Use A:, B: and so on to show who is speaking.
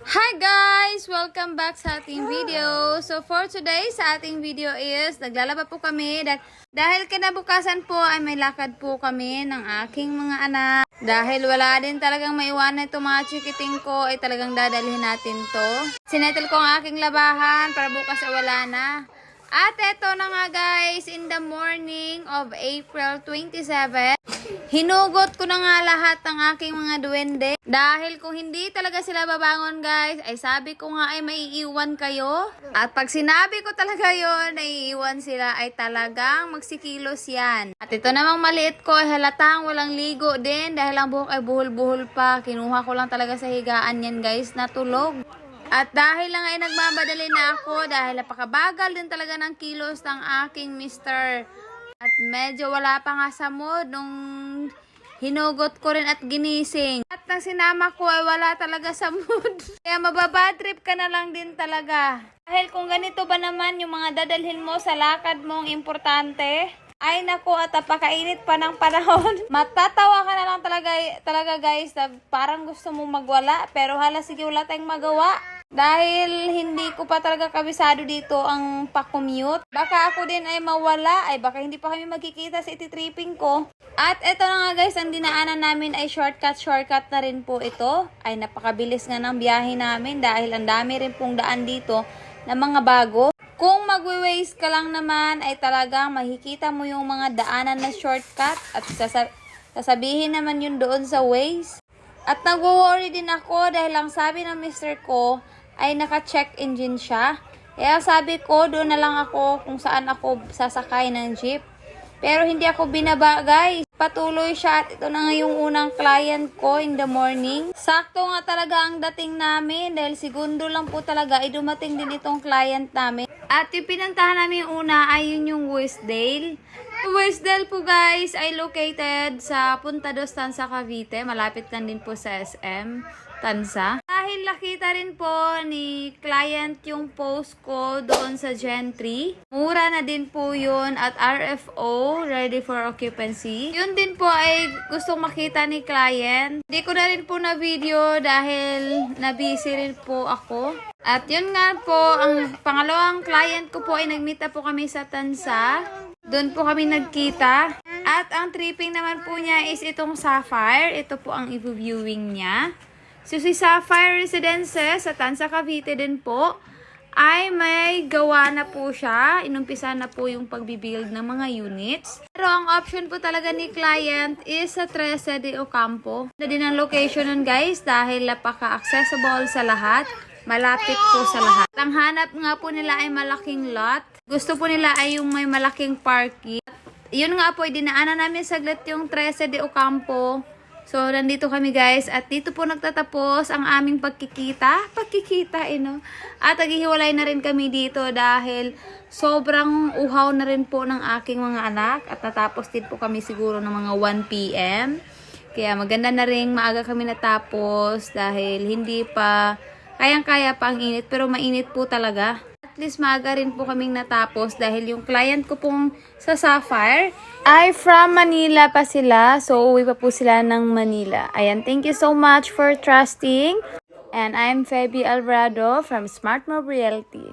A: Hi guys! Welcome back sa ating video. So for today, sa ating video is, naglalaba po kami dahil kinabukasan po ay may lakad po kami ng aking mga anak. Dahil wala din talagang maiwanan itong mga chikiting ko, ay talagang dadalhin natin to. Sinetel ko ang aking labahan para bukas ay wala na. At eto na nga guys, in the morning of April 27, hinugot ko na nga lahat ng aking mga duwende. Dahil kung hindi talaga sila babangon guys, ay sabi ko nga ay maiiwan kayo. At pag sinabi ko talaga yon, naiiwan sila, ay talagang magsikilos yan. At ito namang maliit ko ay halatang walang ligo din dahil ang buhok ay buhol-buhol pa. Kinuha ko lang talaga sa higaan yan guys, natulog. At dahil lang ay nagmamadali na ako dahil napakabagal din talaga ng kilos ng aking mister. At medyo wala pa nga sa mood nung hinugot ko rin at ginising. At nang sinama ko ay wala talaga sa mood. Kaya mababadtrip ka na lang din talaga. Dahil kung ganito ba naman yung mga dadalhin mo sa lakad mong importante, ay naku, at napakainit pa ng panahon. Matatawa ka na lang talaga guys, na parang gusto mong magwala. Pero hala, sige, wala tayong magawa. Dahil hindi ko pa talaga kabisado dito ang pa-commute. Baka ako din ay mawala. Ay baka hindi pa kami magkikita sa iti-tripping ko. At eto na nga guys, ang dinaanan namin ay shortcut na rin po ito. Ay napakabilis nga ng biyahe namin dahil ang dami rin pong daan dito na mga bago. Kung magwe-waste ka lang naman ay talagang makikita mo yung mga daanan na shortcut at sasabihin naman yun doon sa Waze. At nag-worry din ako dahil ang sabi ng mister ko ay naka-check engine siya. Kaya sabi ko doon na lang ako kung saan ako sasakay ng jeep. Pero hindi ako binaba guys. Patuloy siya at ito na nga yung unang client ko in the morning. Sakto nga talaga ang dating namin dahil segundo lang po talaga ay dumating din itong client namin. At yung pinuntahan namin yung una ay yun yung Westdale. Westdale po guys ay located sa Punta Dos Tanza, Cavite. Malapit lang din po sa SM Tanza. Dahil nakita rin po ni client yung post ko doon sa Gentry. Mura na din po yun at RFO, ready for occupancy. Yun din po ay gustong makita ni client. Hindi ko na rin po na video dahil na-busy rin po ako. At yun nga po, ang pangalawang client ko po ay nag-meet po kami sa Tanza. Doon po kami nagkita. At ang tripping naman po niya is itong Sapphire. Ito po ang i-viewing niya. So si Sapphire Residences sa Tanza, Cavite din po ay may gawa na po siya. Inumpisa na po yung pagbibuild ng mga units. Pero ang option po talaga ni client is sa 13 de Ocampo. Na din ang location nun guys dahil napaka-accessible sa lahat. Malapit po sa lahat. Ang hanap nga po nila ay malaking lot. Gusto po nila ay yung may malaking parking. Yun nga po, dinaanan namin saglit yung 13 de Ocampo. So, nandito kami guys. At dito po nagtatapos ang aming pagkikita. At naghihiwalay na rin kami dito dahil sobrang uhaw na rin po ng aking mga anak. At natapos din po kami siguro ng mga 1 PM. Kaya maganda na rin maaga kami natapos dahil hindi pa kayang-kaya pa ang init, pero mainit po talaga. At least maaga rin po kaming natapos dahil yung client ko pong sa Sapphire ay from Manila pa sila. So, uwi pa po sila ng Manila. Ayan, thank you so much for trusting. And I'm Feby Alvarado from Smart Move Realty.